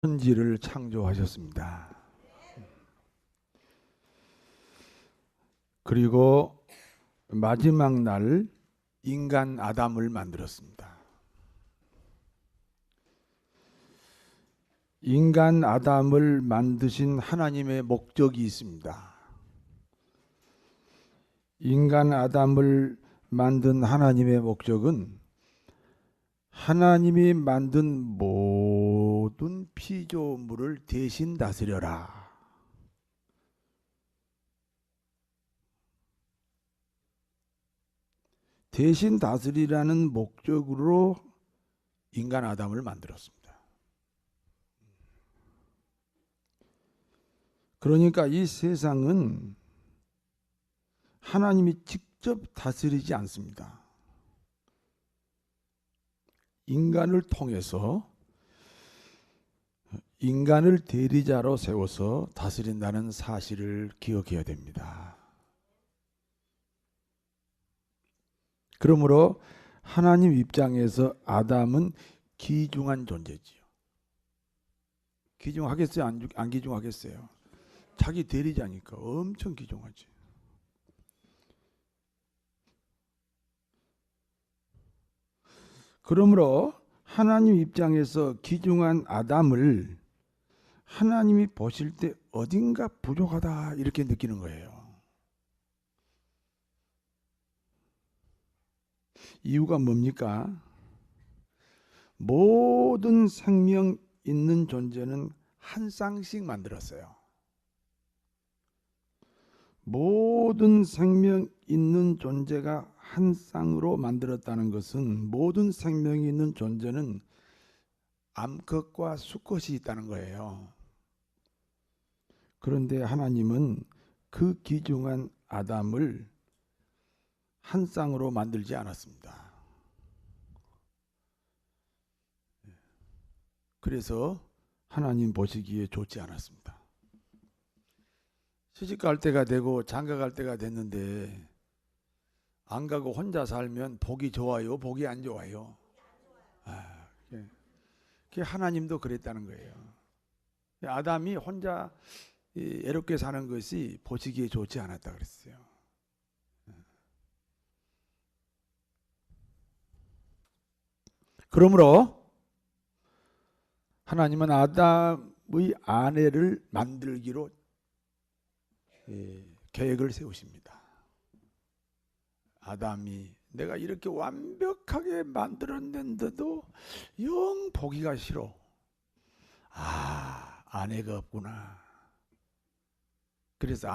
천지를 창조하셨습니다. 그리고 마지막 날 인간 아담을 만들었습니다. 인간 아담을 만드신 하나님의 목적이 있습니다. 인간 아담을 만든 하나님의 목적은 하나님이 만든 모든 피조물을 대신 다스려라. 대신 다스리라는 목적으로 인간 아담을 만들었습니다. 그러니까 이 세상은 하나님이 직접 다스리지 않습니다. 인간을 통해서 인간을 대리자로 세워서 다스린다는 사실을 기억해야 됩니다. 그러므로 하나님 입장에서 아담은 귀중한 존재지요. 귀중하겠어요? 안 귀중하겠어요? 자기 대리자니까 엄청 귀중하지. 그러므로 하나님 입장에서 귀중한 아담을 하나님이 보실 때 어딘가 부족하다 이렇게 느끼는 거예요. 이유가 뭡니까? 모든 생명 있는 존재는 한 쌍씩 만들었어요. 모든 생명 있는 존재가 한 쌍으로 만들었다는 것은 모든 생명이 있는 존재는 암컷과 수컷이 있다는 거예요. 그런데 하나님은 그 귀중한 아담을 한 쌍으로 만들지 않았습니다. 그래서 하나님 보시기에 좋지 않았습니다. 시집갈 때가 되고 장가갈 때가 됐는데 안 가고 혼자 살면 복이 좋아요? 복이 안 좋아요? 그게 하나님도 그랬다는 거예요. 아담이 혼자 애롭게 사는 것이 보시기에 좋지 않았다 그랬어요. 그러므로 하나님은 아담의 아내를 만들기로 계획을 세우십니다. 아담이 내가 이렇게 완벽하게 만들었는데도 영 보기가 싫어. 아내가 없구나. 그래서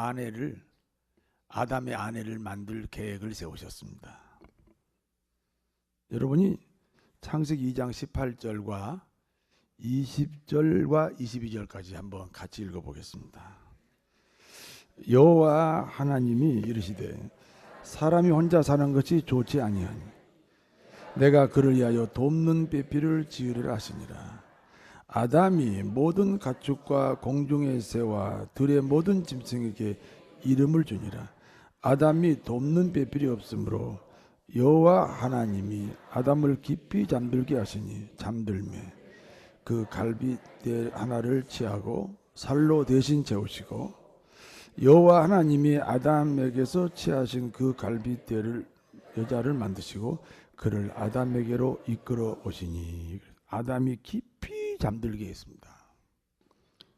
아담의 아내를 만들 계획을 세우셨습니다. 여러분이 창세기 2장 18절과 20절과 22절까지 한번 같이 읽어보겠습니다. 여호와 하나님이 이르시되 사람이 혼자 사는 것이 좋지 아니하니 내가 그를 위하여 돕는 배필을 지으리라 하시니라. 아담이 모든 가축과 공중의 새와 들의 모든 짐승에게 이름을 주니라. 아담이 돕는 배필이 없으므로 여호와 하나님이 아담을 깊이 잠들게 하시니 잠들매 그 갈빗대 하나를 취하고 살로 대신 채우시고 여호와 하나님이 아담에게서 취하신 그 갈빗대를 여자를 만드시고 그를 아담에게로 이끌어 오시니 아담이 깊이 잠들게 했습니다.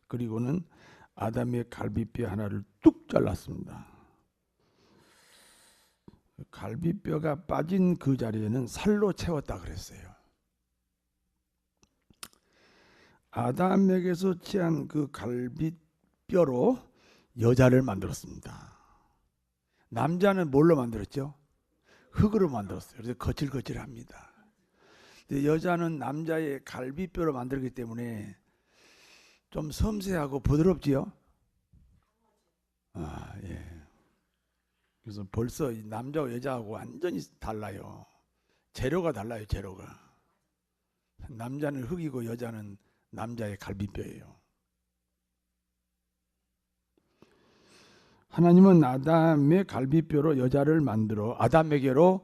그리고는 아담의 갈빗뼈 하나를 뚝 잘랐습니다. 갈빗뼈가 빠진 그 자리에는 살로 채웠다 그랬어요. 아담에게서 취한 그 갈빗뼈로 여자를 만들었습니다. 남자는 뭘로 만들었죠? 흙으로 만들었어요. 그래서 거칠거칠합니다. 근데 여자는 남자의 갈빗뼈로 만들기 때문에 좀 섬세하고 부드럽지요? 예. 그래서 벌써 남자와 여자하고 완전히 달라요. 재료가 달라요, 재료가. 남자는 흙이고 여자는 남자의 갈빗뼈예요. 하나님은 아담의 갈빗뼈로 여자를 만들어 아담에게로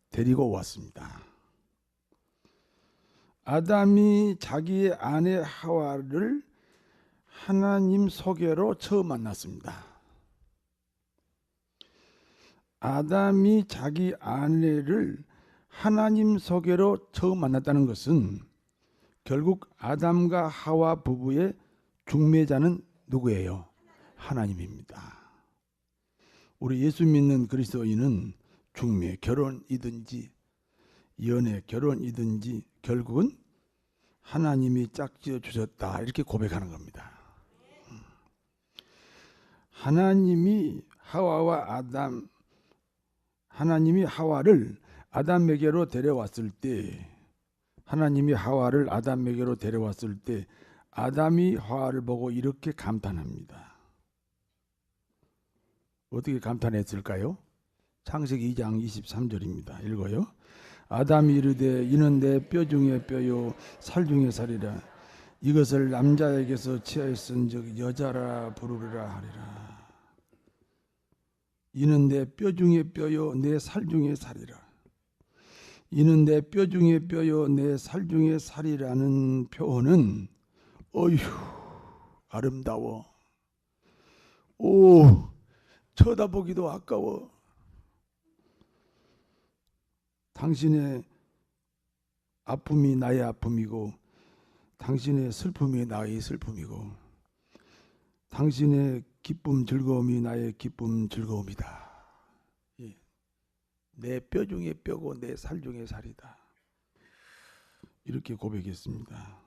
데리고 왔습니다. 아담이 자기의 아내 하와를 하나님 소개로 처음 만났습니다. 아담이 자기 아내를 하나님 소개로 처음 만났다는 것은 결국 아담과 하와 부부의 중매자는 누구예요? 하나님입니다. 우리 예수 믿는 그리스도인은 중매, 결혼이든지 연애, 결혼이든지 결국은 하나님이 짝지어 주셨다 이렇게 고백하는 겁니다. 하나님이 하와를 아담에게로 데려왔을 때, 하나님이 하와를 아담에게로 데려왔을 때 아담이 하와를 보고 이렇게 감탄합니다. 어떻게 감탄했을까요? 창세기 2장 23절입니다. 읽어요. 아담이 이르되 이는 내 뼈 중에 뼈요 살 중에 살이라. 이것을 남자에게서 취하였은즉 여자라 부르리라 하리라. 이는 내 뼈 중에 뼈요 내 살 중에 살이라. 이는 내 뼈 중에 뼈요 내 살 중에 살이라는 표현은 어휴 아름다워. 오 쳐다보기도 아까워. 당신의 아픔이 나의 아픔이고 당신의 슬픔이 나의 슬픔이고 당신의 기쁨 즐거움이 나의 기쁨 즐거움이다. 내 뼈 중에 뼈고 내 살 중에 살이다. 이렇게 고백했습니다.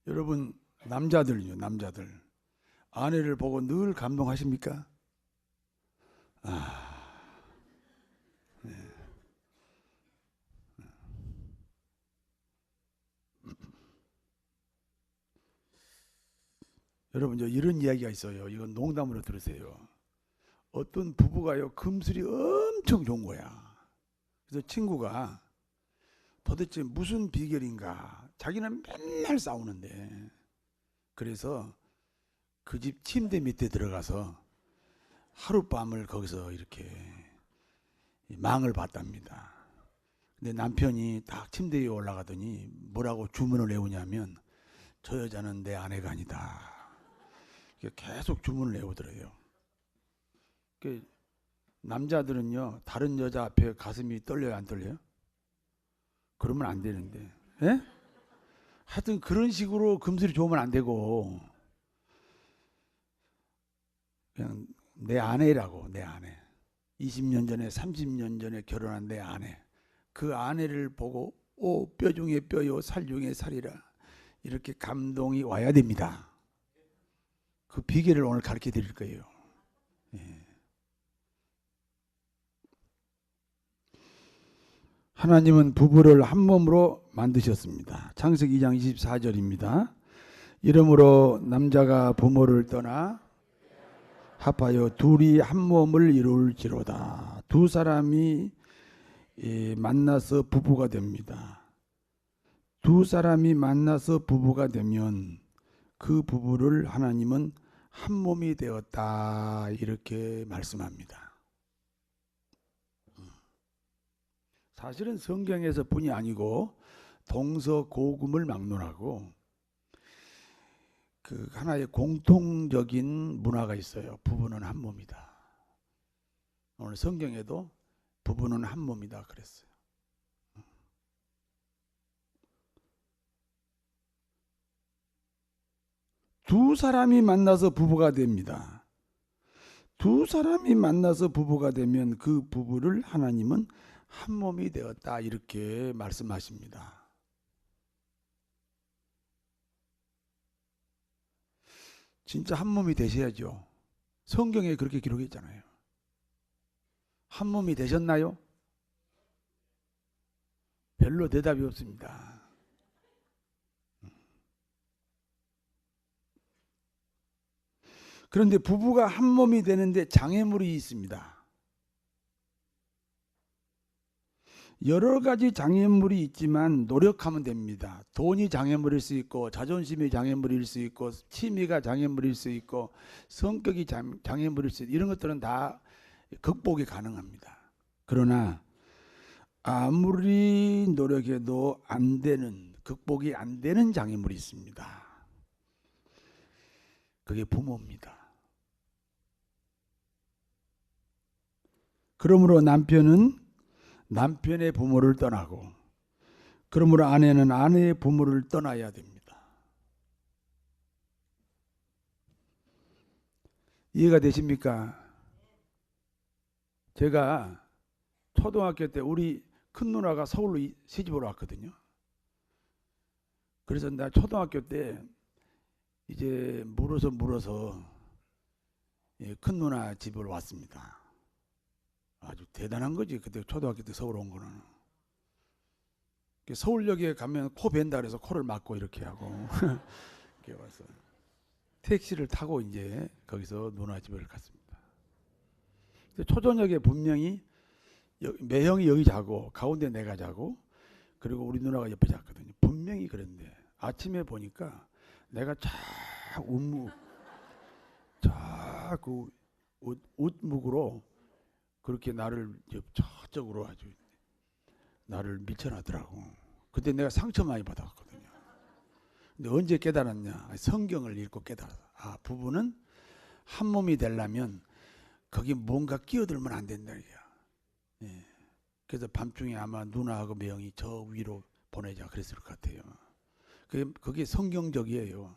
여러분 남자들요, 남자들 아내를 보고 늘 감동하십니까? 네. 여러분 이런 이야기가 있어요. 이건 농담으로 들으세요. 어떤 부부가요 금술이 엄청 좋은 거야. 그래서 친구가 도대체 무슨 비결인가, 자기는 맨날 싸우는데 그래서 그 집 침대 밑에 들어가서 하룻밤을 거기서 이렇게 망을 봤답니다. 근데 남편이 딱 침대 위에 올라가더니 뭐라고 주문을 외우냐면 저 여자는 내 아내가 아니다. 계속 주문을 외우더래요. 남자들은요 다른 여자 앞에 가슴이 떨려요, 안 떨려요? 그러면 안 되는데, 예? 하여튼 그런 식으로 금술이 좋으면 안 되고 그냥 내 아내라고, 내 아내. 20년 전에 30년 전에 결혼한 내 아내. 그 아내를 보고 오 뼈 중에 뼈요 살 중에 살이라 이렇게 감동이 와야 됩니다. 그 비결을 오늘 가르쳐 드릴 거예요. 예. 하나님은 부부를 한 몸으로 만드셨습니다. 창세기 2장 24절입니다. 이러므로 남자가 부모를 떠나 합하여 둘이 한 몸을 이룰지로다. 두 사람이 만나서 부부가 됩니다. 두 사람이 만나서 부부가 되면 그 부부를 하나님은 한 몸이 되었다 이렇게 말씀합니다. 사실은 성경에서뿐이 아니고 동서고금을 막론하고 그 하나의 공통적인 문화가 있어요. 부부는 한 몸이다. 오늘 성경에도 부부는 한 몸이다 그랬어요. 두 사람이 만나서 부부가 됩니다. 두 사람이 만나서 부부가 되면 그 부부를 하나님은 한 몸이 되었다 이렇게 말씀하십니다. 진짜 한 몸이 되셔야죠. 성경에 그렇게 기록했잖아요. 한 몸이 되셨나요? 별로 대답이 없습니다. 그런데 부부가 한 몸이 되는데 장애물이 있습니다. 여러 가지 장애물이 있지만 노력하면 됩니다. 돈이 장애물일 수 있고 자존심이 장애물일 수 있고 취미가 장애물일 수 있고 성격이 장애물일 수 있고 이런 것들은 다 극복이 가능합니다. 그러나 아무리 노력해도 안 되는, 극복이 안 되는 장애물이 있습니다. 그게 부모입니다. 그러므로 남편은 남편의 부모를 떠나고, 그러므로 아내는 아내의 부모를 떠나야 됩니다. 이해가 되십니까? 제가 초등학교 때 우리 큰 누나가 서울로 시집으로 왔거든요. 그래서 나 초등학교 때 이제 물어서 큰 누나 집을 왔습니다. 아주 대단한 거지. 그때 초등학교 때 서울 온 거는. 서울역에 가면 코 벤다 그래서 코를 막고 이렇게 하고 이렇게 와서 택시를 타고 이제 거기서 누나 집을 갔습니다. 초저녁에 분명히 매형이 여기 자고 가운데 내가 자고 그리고 우리 누나가 옆에 잤거든요. 분명히 그랬는데 아침에 보니까 내가 자꾸 웃묵으로 그렇게 나를 저쪽으로 아주 나를 밀쳐놨더라고. 그때 내가 상처 많이 받았거든요. 근데 언제 깨달았냐? 성경을 읽고 깨달았어. 아, 부부는 한 몸이 되려면 거기 뭔가 끼어들면 안 된다 이거야. 예. 그래서 밤중에 아마 누나하고 매형이 저 위로 보내자 그랬을 것 같아요. 그게 성경적이에요.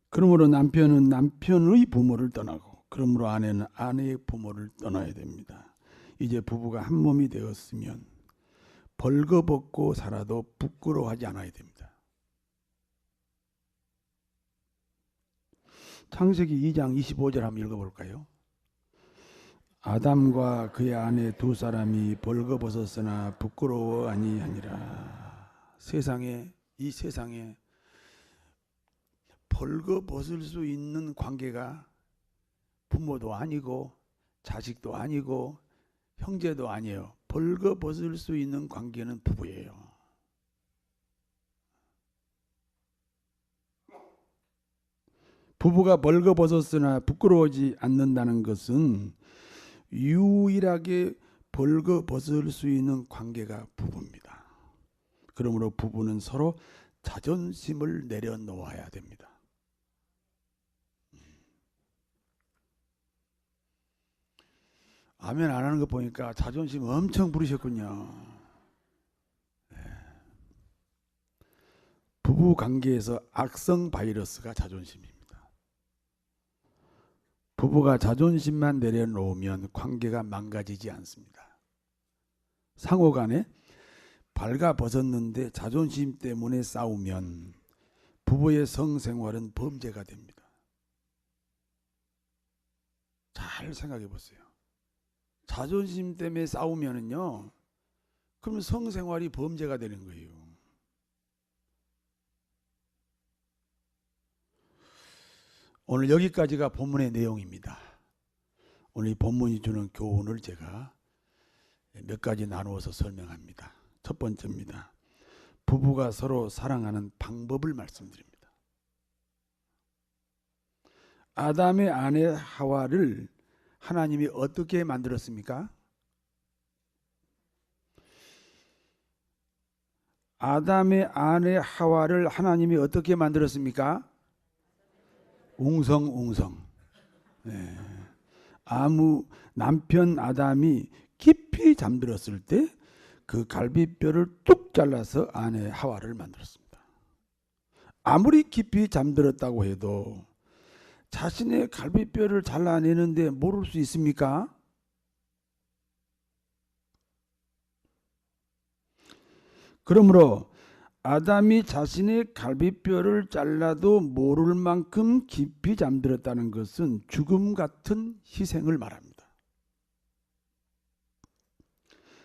그러므로 남편은 남편의 부모를 떠나고, 그러므로 아내는 아내의 부모를 떠나야 됩니다. 이제 부부가 한 몸이 되었으면 벌거벗고 살아도 부끄러워하지 않아야 됩니다. 창세기 2장 25절 한번 읽어볼까요? 아담과 그의 아내 두 사람이 벌거벗었으나 부끄러워 아니하니라. 이 세상에 벌거벗을 수 있는 관계가 부모도 아니고 자식도 아니고 형제도 아니에요. 벌거벗을 수 있는 관계는 부부예요. 부부가 벌거벗었으나 부끄러워하지 않는다는 것은 유일하게 벌거벗을 수 있는 관계가 부부입니다. 그러므로 부부는 서로 자존심을 내려놓아야 됩니다. 아멘 안 하는 거 보니까 자존심 엄청 부리셨군요. 네. 부부 관계에서 악성 바이러스가 자존심입니다. 부부가 자존심만 내려놓으면 관계가 망가지지 않습니다. 상호간에 발가벗었는데 자존심 때문에 싸우면 부부의 성생활은 범죄가 됩니다. 잘 생각해 보세요. 자존심 때문에 싸우면은요, 그럼 성생활이 범죄가 되는 거예요. 오늘 여기까지가 본문의 내용입니다. 오늘 이 본문이 주는 교훈을 제가 몇 가지 나누어서 설명합니다. 첫 번째입니다. 부부가 서로 사랑하는 방법을 말씀드립니다. 아담의 아내 하와를 하나님이 어떻게 만들었습니까? 아담의 아내 하와를 하나님이 어떻게 만들었습니까? 웅성웅성. 네. 남편 아담이 깊이 잠들었을 때 그 갈비뼈를 뚝 잘라서 아내 하와를 만들었습니다. 아무리 깊이 잠들었다고 해도 자신의 갈비뼈를 잘라내는데 모를 수 있습니까? 그러므로 아담이 자신의 갈비뼈를 잘라도 모를 만큼 깊이 잠들었다는 것은 죽음 같은 희생을 말합니다.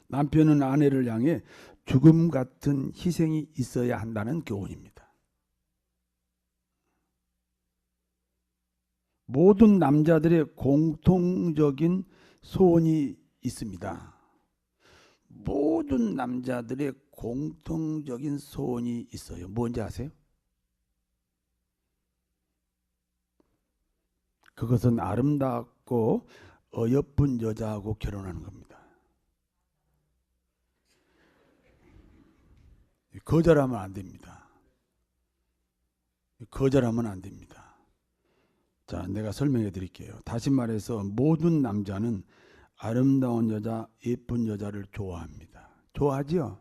남편은 아내를 향해 죽음 같은 희생이 있어야 한다는 교훈입니다. 모든 남자들의 공통적인 소원이 있습니다. 모든 남자들의 공통적인 소원이 있어요. 뭔지 아세요? 그것은 아름답고 어여쁜 여자하고 결혼하는 겁니다. 거절하면 안 됩니다. 거절하면 안 됩니다. 자, 내가 설명해 드릴게요. 다시 말해서 모든 남자는 아름다운 여자, 예쁜 여자를 좋아합니다. 좋아하지요?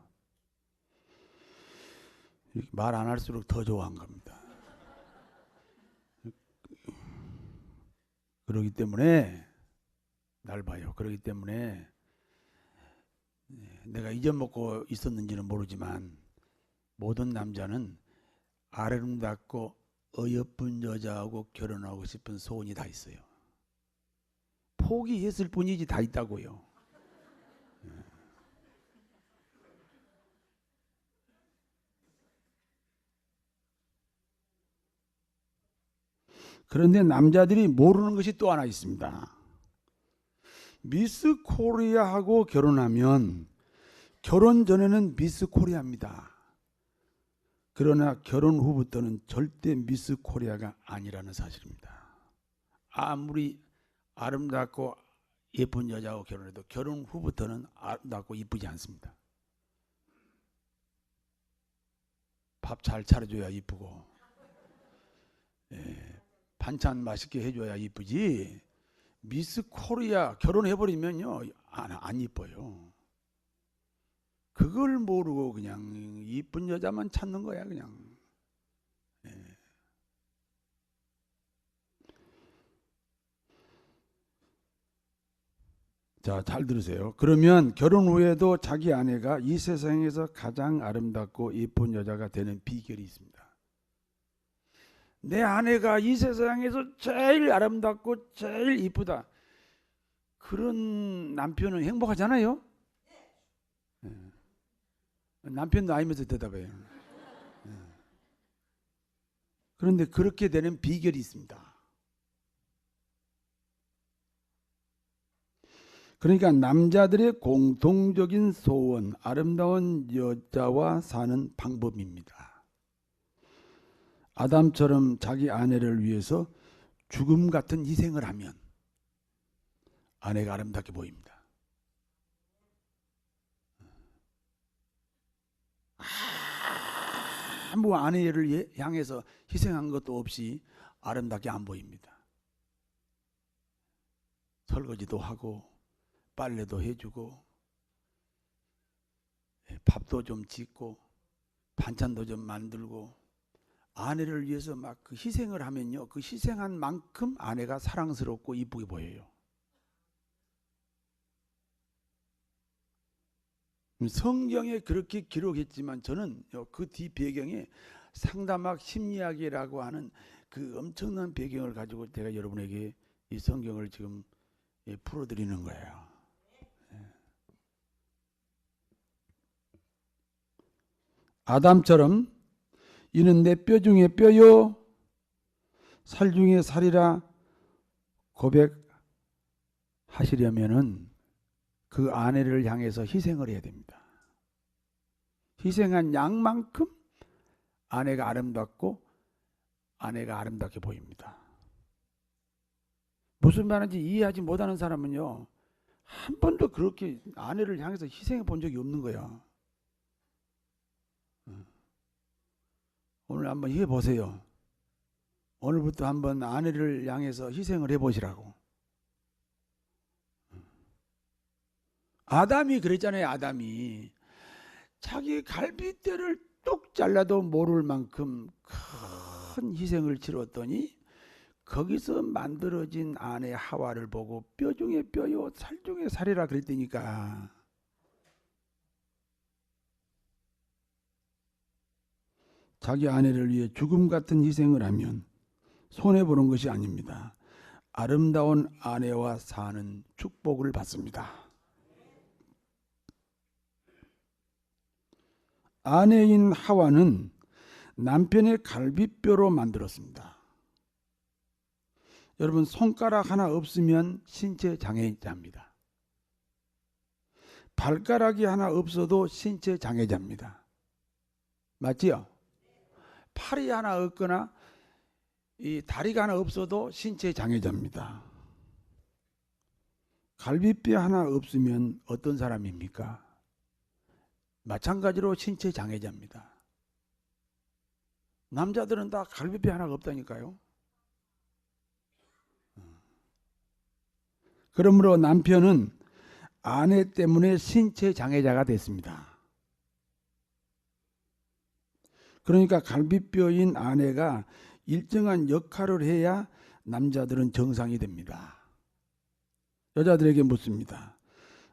말 안 할수록 더 좋아한 겁니다. 그렇기 때문에 날 봐요. 그렇기 때문에 내가 잊어먹고 있었는지는 모르지만 모든 남자는 아름답고 어여쁜 여자하고 결혼하고 싶은 소원이 다 있어요. 포기했을 뿐이지 다 있다고요. 그런데 남자들이 모르는 것이 또 하나 있습니다. 미스 코리아하고 결혼하면 결혼 전에는 미스 코리아입니다. 그러나 결혼 후부터는 절대 미스 코리아가 아니라는 사실입니다. 아무리 아름답고 예쁜 여자하고 결혼해도 결혼 후부터는 아름답고 이쁘지 않습니다. 밥 잘 차려줘야 이쁘고, 반찬 맛있게 해줘야 이쁘지. 미스 코리아 결혼해버리면요 안 이뻐요. 그걸 모르고 그냥 이쁜 여자만 찾는 거야 그냥. 자, 잘 들으세요. 그러면 결혼 후에도 자기 아내가 이 세상에서 가장 아름답고 예쁜 여자가 되는 비결이 있습니다. 내 아내가 이 세상에서 제일 아름답고 제일 이쁘다. 그런 남편은 행복하잖아요. 남편도 아니면서 대답해요. 그런데 그렇게 되는 비결이 있습니다. 그러니까 남자들의 공통적인 소원, 아름다운 여자와 사는 방법입니다. 아담처럼 자기 아내를 위해서 죽음 같은 희생을 하면 아내가 아름답게 보입니다. 아무 아내를 향해서 희생한 것도 없이 아름답게 안 보입니다. 설거지도 하고 빨래도 해주고 밥도 좀 짓고 반찬도 좀 만들고 아내를 위해서 막 그 희생을 하면요, 그 희생한 만큼 아내가 사랑스럽고 이쁘게 보여요. 성경에 그렇게 기록했지만 저는 그 뒤 배경에 상담학 심리학이라고 하는 그 엄청난 배경을 가지고 제가 여러분에게 이 성경을 지금 풀어드리는 거예요. 아담처럼 이는 내 뼈 중에 뼈요 살 중에 살이라 고백하시려면은 그 아내를 향해서 희생을 해야 됩니다. 희생한 양만큼 아내가 아름답고 아내가 아름답게 보입니다. 무슨 말인지 이해하지 못하는 사람은요, 한 번도 그렇게 아내를 향해서 희생해 본 적이 없는 거야. 오늘 한번 해보세요. 오늘부터 한번 아내를 향해서 희생을 해보시라고. 아담이 그랬잖아요. 아담이 자기 갈비뼈를 뚝 잘라도 모를 만큼 큰 희생을 치렀더니 거기서 만들어진 아내 하와를 보고 뼈 중에 뼈요 살 중에 살이라 그랬다니까. 자기 아내를 위해 죽음 같은 희생을 하면 손해보는 것이 아닙니다. 아름다운 아내와 사는 축복을 받습니다. 아내인 하와는 남편의 갈비뼈로 만들었습니다. 여러분, 손가락 하나 없으면 신체 장애자입니다. 발가락이 하나 없어도 신체 장애자입니다. 맞지요? 팔이 하나 없거나 이 다리가 하나 없어도 신체 장애자입니다. 갈비뼈 하나 없으면 어떤 사람입니까? 마찬가지로 신체 장애자입니다. 남자들은 다 갈비뼈 하나가 없다니까요. 그러므로 남편은 아내 때문에 신체 장애자가 됐습니다. 그러니까 갈비뼈인 아내가 일정한 역할을 해야 남자들은 정상이 됩니다. 여자들에게 묻습니다.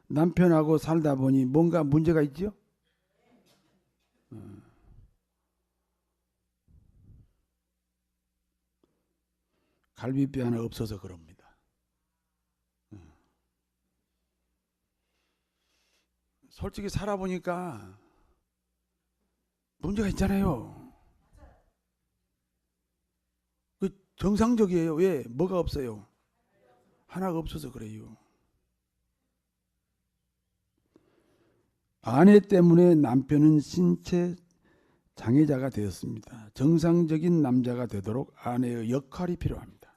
남편하고 살다 보니 뭔가 문제가 있죠? 갈비뼈 하나 없어서 그럽니다. 솔직히 살아보니까 문제가 있잖아요. 그 정상적이에요. 왜? 뭐가 없어요? 하나가 없어서 그래요. 아내 때문에 남편은 신체 장애자가 되었습니다. 정상적인 남자가 되도록 아내의 역할이 필요합니다.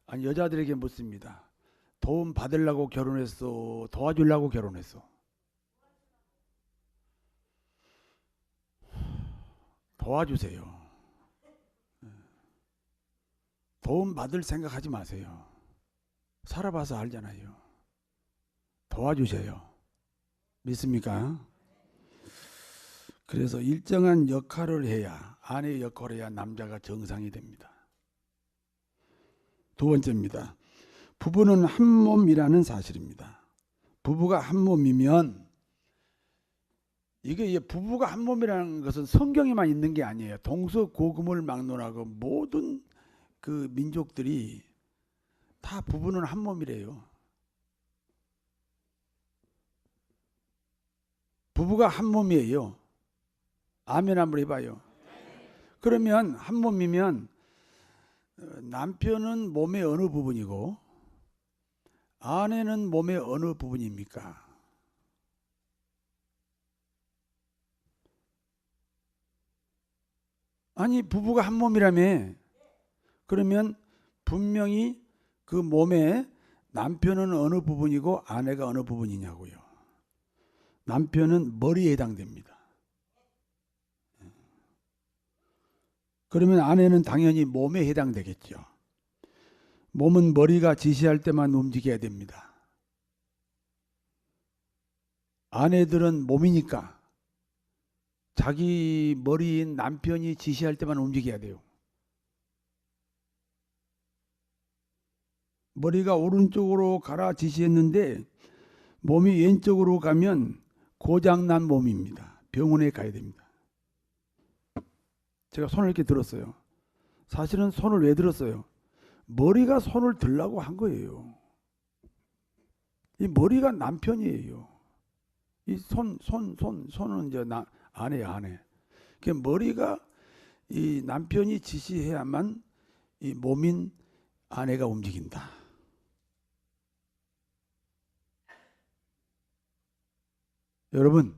아니, 여자들에게 묻습니다. 도움 받으려고 결혼했어? 도와주려고 결혼했어? 도와주세요. 도움 받을 생각하지 마세요. 살아봐서 알잖아요. 도와주세요. 믿습니까? 그래서 일정한 역할을 해야, 아내의 역할을 해야 남자가 정상이 됩니다. 두 번째입니다. 부부는 한 몸이라는 사실입니다. 부부가 한 몸이면, 이게 부부가 한 몸이라는 것은 성경에만 있는 게 아니에요. 동서고금을 막론하고 모든 그 민족들이 다 부부는 한 몸이래요. 부부가 한 몸이에요. 아멘 한번 해봐요. 그러면 한 몸이면 남편은 몸의 어느 부분이고 아내는 몸의 어느 부분입니까? 아니, 부부가 한 몸이라며. 그러면 분명히 그 몸에 남편은 어느 부분이고 아내가 어느 부분이냐고요. 남편은 머리에 해당됩니다. 그러면 아내는 당연히 몸에 해당되겠죠. 몸은 머리가 지시할 때만 움직여야 됩니다. 아내들은 몸이니까 자기 머리인 남편이 지시할 때만 움직여야 돼요. 머리가 오른쪽으로 가라 지시했는데 몸이 왼쪽으로 가면 고장난 몸입니다. 병원에 가야 됩니다. 제가 손을 이렇게 들었어요. 사실은 손을 왜 들었어요? 머리가 손을 들라고 한 거예요. 이 머리가 남편이에요. 이 손은 이제 아내야, 아내. 그 머리가 이 남편이 지시해야만 이 몸인 아내가 움직인다. 여러분,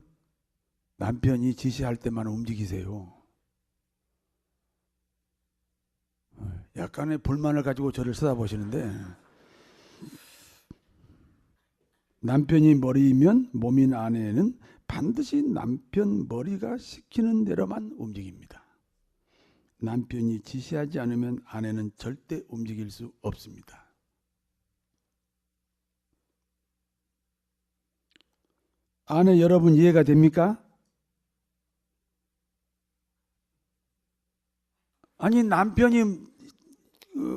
남편이 지시할 때만 움직이세요. 약간의 불만을 가지고 저를 쳐다보시는데, 남편이 머리이면 몸인 아내는 반드시 남편 머리가 시키는 대로만 움직입니다. 남편이 지시하지 않으면 아내는 절대 움직일 수 없습니다. 아내 여러분 이해가 됩니까? 아니, 남편이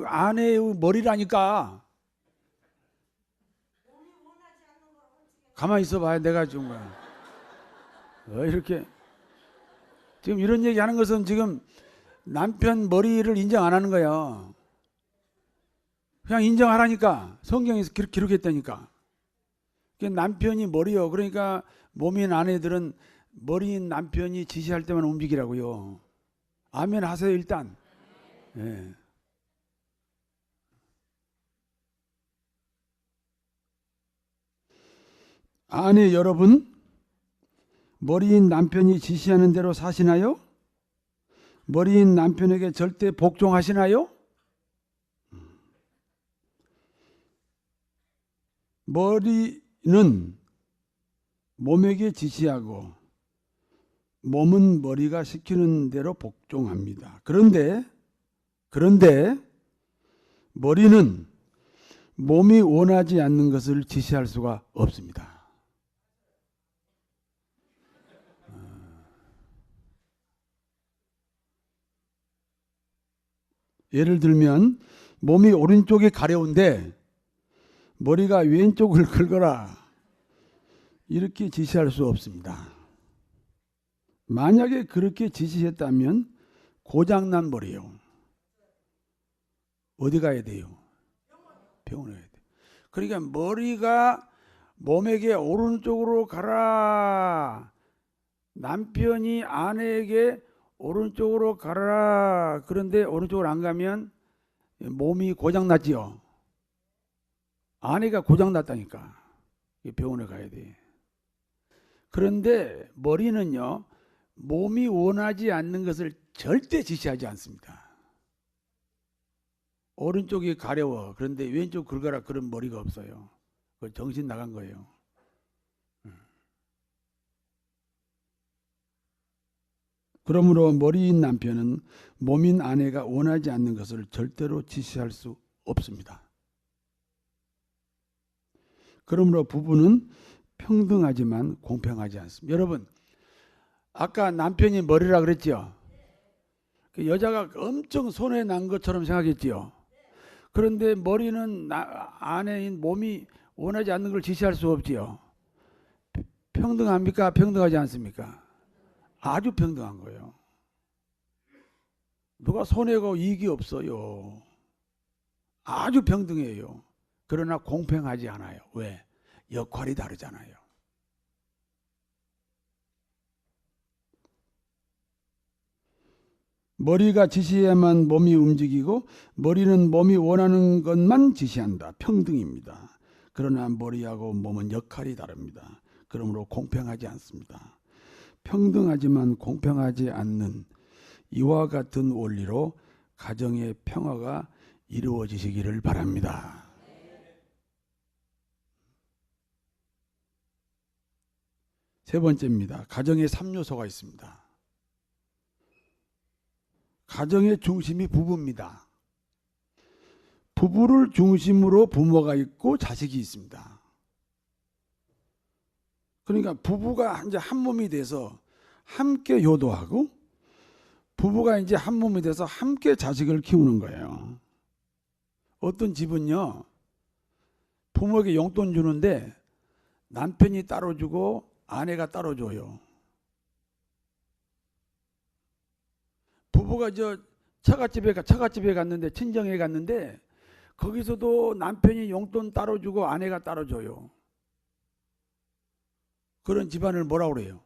아내의 머리라니까. 가만히 있어봐요. 내가 준 거야. 이렇게 지금 이런 얘기하는 것은 지금 남편 머리를 인정 안 하는 거야. 그냥 인정하라니까. 성경에서 기록했다니까. 남편이 머리요. 그러니까 몸인 아내들은 머리인 남편이 지시할 때만 움직이라고요. 아멘 하세요 일단. 예. 아내 여러분, 머리인 남편이 지시하는 대로 사시나요? 머리인 남편에게 절대 복종하시나요? 머리는 몸에게 지시하고 몸은 머리가 시키는 대로 복종합니다. 그런데 머리는 몸이 원하지 않는 것을 지시할 수가 없습니다. 예를 들면 몸이 오른쪽이 가려운데 머리가 왼쪽을 긁어라 이렇게 지시할 수 없습니다. 만약에 그렇게 지시했다면 고장난 머리요. 어디 가야 돼요? 병원에 가야 돼요. 그러니까 머리가 몸에게 오른쪽으로 가라. 남편이 아내에게 오른쪽으로 가라. 그런데 오른쪽으로 안 가면 몸이 고장났지요. 아내가 고장났다니까. 병원에 가야 돼. 그런데 머리는요, 몸이 원하지 않는 것을 절대 지시하지 않습니다. 오른쪽이 가려워. 그런데 왼쪽 긁어라. 그런 머리가 없어요. 그건 정신 나간 거예요. 그러므로 머리인 남편은 몸인 아내가 원하지 않는 것을 절대로 지시할 수 없습니다. 그러므로 부부는 평등하지만 공평하지 않습니다. 여러분, 아까 남편이 머리라 그랬죠? 그 여자가 엄청 손해 난 것처럼 생각했지요? 그런데 머리는 아내인 몸이 원하지 않는 걸 지시할 수 없지요? 평등합니까? 평등하지 않습니까? 아주 평등한 거예요. 누가 손해고 이익이 없어요. 아주 평등해요. 그러나 공평하지 않아요. 왜? 역할이 다르잖아요. 머리가 지시해야만 몸이 움직이고 머리는 몸이 원하는 것만 지시한다. 평등입니다. 그러나 머리하고 몸은 역할이 다릅니다. 그러므로 공평하지 않습니다. 평등하지만 공평하지 않는 이와 같은 원리로 가정의 평화가 이루어지시기를 바랍니다. 세 번째입니다. 가정에 3요소가 있습니다. 가정의 중심이 부부입니다. 부부를 중심으로 부모가 있고 자식이 있습니다. 그러니까 부부가 이제 한 몸이 돼서 함께 효도하고 부부가 이제 한 몸이 돼서 함께 자식을 키우는 거예요. 어떤 집은요, 부모에게 용돈 주는데 남편이 따로 주고 아내가 따로 줘요. 부부가 처갓집에 갔는데, 친정에 갔는데 거기서도 남편이 용돈 따로 주고 아내가 따로 줘요. 그런 집안을 뭐라고 그래요?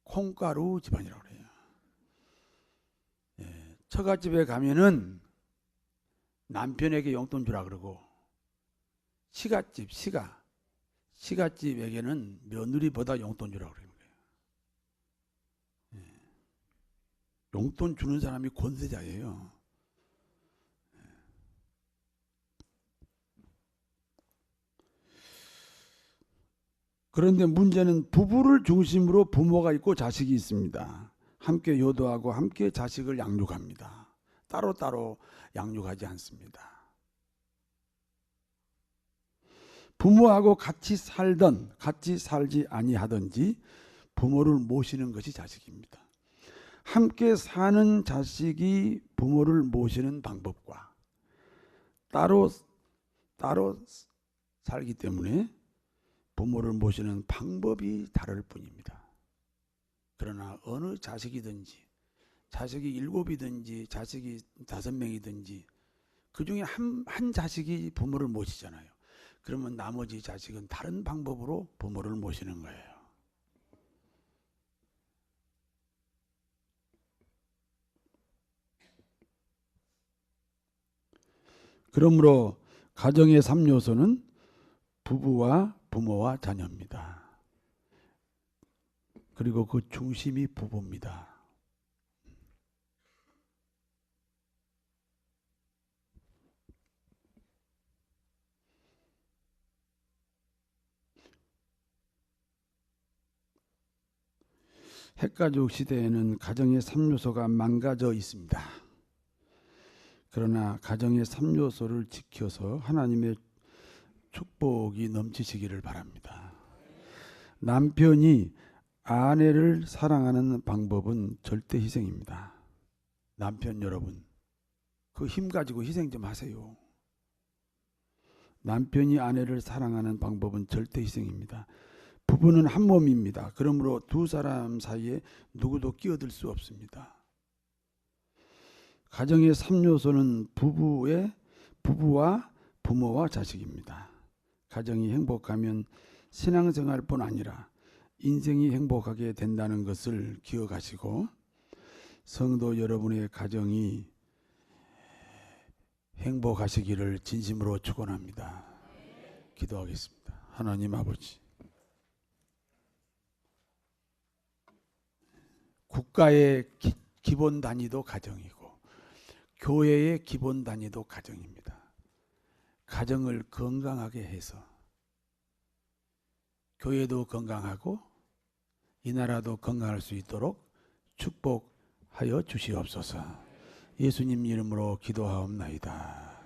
콩가루 집안이라고 그래요. 예, 처갓집에 가면은 남편에게 용돈 주라 그러고 시갓집에게는 며느리보다 용돈 주라 그래요. 예, 용돈 주는 사람이 권세자예요. 그런데 문제는 부부를 중심으로 부모가 있고 자식이 있습니다. 함께 효도하고 함께 자식을 양육합니다. 따로따로 양육하지 않습니다. 부모하고 같이 살던 같이 살지 아니하든지 부모를 모시는 것이 자식입니다. 함께 사는 자식이 부모를 모시는 방법과 따로 살기 때문에 부모를 모시는 방법이 다를 뿐입니다. 그러나 어느 자식이든지 자식이 7이든지 자식이 5명이든지 그 중에 한 자식이 부모를 모시잖아요. 그러면 나머지 자식은 다른 방법으로 부모를 모시는 거예요. 그러므로 가정의 3요소는 부부와 부모와 자녀입니다. 그리고 그 중심이 부부입니다. 핵가족 시대에는 가정의 3요소가 망가져 있습니다. 그러나 가정의 3요소를 지켜서 하나님의 축복이 넘치시기를 바랍니다. 남편이 아내를 사랑하는 방법은 절대 희생입니다. 남편 여러분, 그 힘 가지고 희생 좀 하세요. 남편이 아내를 사랑하는 방법은 절대 희생입니다. 부부는 한 몸입니다. 그러므로 두 사람 사이에 누구도 끼어들 수 없습니다. 가정의 3요소는 부부와 부모와 자식입니다. 가정이 행복하면 신앙생활뿐 아니라 인생이 행복하게 된다는 것을 기억하시고 성도 여러분의 가정이 행복하시기를 진심으로 축원합니다. 기도하겠습니다. 하나님 아버지, 국가의 기본 단위도 가정이고 교회의 기본 단위도 가정입니다. 가정을 건강하게 해서 교회도 건강하고 이 나라도 건강할 수 있도록 축복하여 주시옵소서. 예수님 이름으로 기도하옵나이다.